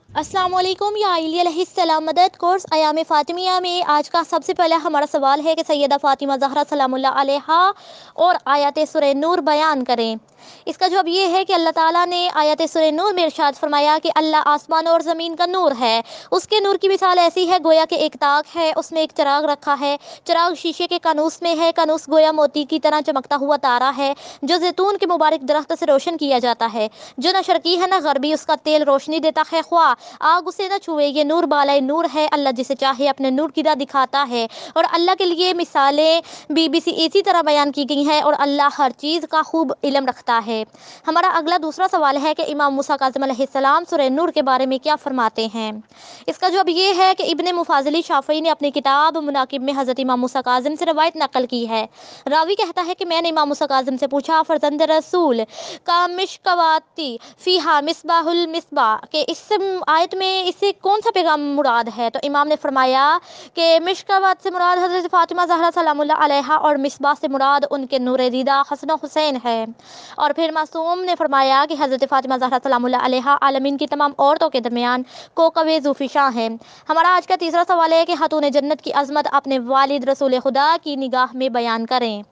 अस्सलाम वालेकुम या अली अलैहिस्सलाम। मदद कोर्स अयाम फ़ातिमिया में आज का सबसे पहला हमारा सवाल है कि सैयदा फ़ातिमा ज़हरा सलामुल्लाह अलैहा और आयत सूरह नूर बयान करें। इसका जवाब ये है कि अल्लाह ताला ने आयत सूरह नूर में इरशाद फरमाया कि अल्लाह आसमान और ज़मीन का नूर है। उसके नूर की मिसाल ऐसी है गोया कि एक ताक है, उसमें एक चिराग रखा है। चिराग शीशे के कानूस में है, कानूस गोया मोती की तरह चमकता हुआ तारा है जो जैतून के मुबारक दरख्त से रोशन किया जाता है, जो न शर्की है न गरबी। उसका तेल रोशनी देता है, ख्वाह आग उसे न छुए। ये नूर बालाए नूर है, अल्लाह जिसे चाहे अपने नूर की राह दिखाता है। और अल्लाह के लिए मिसालें BBC इसी तरह बयान की गई हैं और अल्लाह हर चीज़ का खूब इल्म रखता है। हमारा अगला दूसरा सवाल है कि इमाम मूसा काज़िम अलैहिस्सलाम सूरह नूर के बारे में क्या फरमाते हैं। इसका जवाब ये है कि इब्ने मुफाज़िली शाफ़ई ने अपनी किताब मुनाकिब में हज़रत इमाम मूसा काज़िम से रवायत नकल की है। रावी कहता है कि मैंने इमाम मूसा काज़िम से पूछा, फ़रज़ंद रसूल का मिशकवाती फ़ीहा मिसबाहुल मिसबा के इस आयत में इससे कौन सा पैगाम मुराद है। तो इमाम ने फरमाया कि मिशकावात से मुराद हज़रत फ़ातिमा ज़हरा सलामुल्लाह अलैहा और मिसबाह से मुराद उनके नूर दीदा हसन हुसैन है। और फिर मासूम ने फरमाया कि हज़रत फ़ातिमा ज़हरा सलामुल्लाह अलैहा आलमीन की तमाम औरतों के दरमियान कोकवे ज़ुफ़िशा हैं। हमारा आज का तीसरा सवाल है कि खातून जन्नत की अज़मत अपने वालिद रसूल खुदा की निगाह में बयान करें।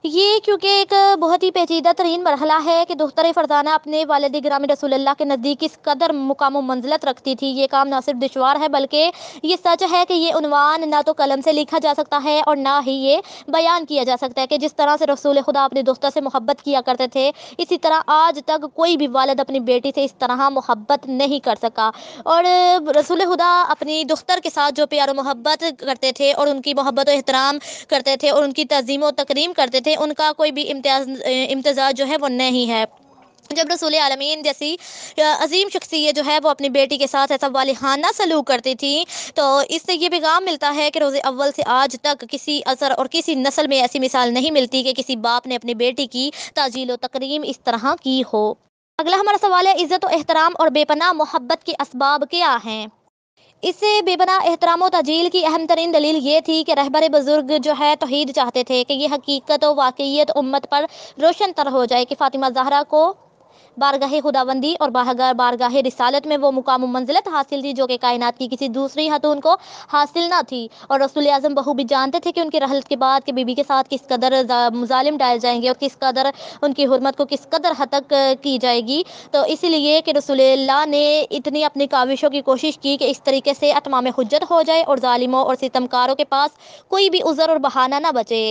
ये क्योंकि एक बहुत ही पेचीदा तरीन मरहला है कि दुख्तर फ़रज़ाना अपने वालिद गिरामी रसूलुल्लाह के नज़दीक किस कदर मुकाम मंज़िलत रखती थी। ये काम ना सिर्फ दुश्वार है बल्कि ये सच है कि ये उन्वान ना तो कलम से लिखा जा सकता है और ना ही ये बयान किया जा सकता है कि जिस तरह से रसूल खुदा अपनी दुख्तर से मोहब्बत किया करते थे, इसी तरह आज तक कोई भी वालिद अपनी बेटी से इस तरह मोहब्बत नहीं कर सका। और रसूल खुदा अपनी दुख्तर के साथ जो प्यार मोहब्बत करते थे और उनकी मोहब्बत और एहतराम करते थे और उनकी तज़ीम व तकरीम करते थे, उनका कोई भी इम्तियाज़ जो है वो नहीं है। जब रसूल आलमीन जैसी अजीम शख्सियत जो है वो अपनी बेटी के साथ ऐसा वालिहाना सलूक करती थी, तो इससे ये पैगाम मिलता है कि रोज़े अव्वल से आज तक किसी असर और किसी नस्ल में ऐसी मिसाल नहीं मिलती कि किसी बाप ने अपनी बेटी की ताजील व तकरीम इस तरह की हो। अगला हमारा सवाल है, इज़्ज़त व एहतराम और बेपनाह मोहब्बत के असबाब क्या हैं। इससे बेपनाह एहतराम व ताजील की अहम तरीन दलील ये थी कि रहबर बुज़ुर्ग जो है तौहीद चाहते थे कि ये हकीकत व वाक़इयत उम्मत पर रोशन तर हो जाए कि फ़ातिमा ज़हरा को बारगाह खुदाबंदी और बारगाह रिसालत में वो मुकाम मंजिलत हासिल थी जो कि कायनात की किसी दूसरी खातून को हासिल ना थी। और रसूल आज़म बहू भी जानते थे कि उनकी रहलत के बाद कि बीबी के साथ किस कदर मुजालिम डाले जाएंगे और किस कदर उनकी हुर्मत को किस कदर हद तक की जाएगी। तो इसीलिए कि रसूलुल्लाह ने इतनी अपनी काविशों की कोशिश की कि इस तरीके से अतमाम हुज्जत हो जाए और जालिमों और सितमकारों के पास कोई भी उज़र और बहाना ना बचे।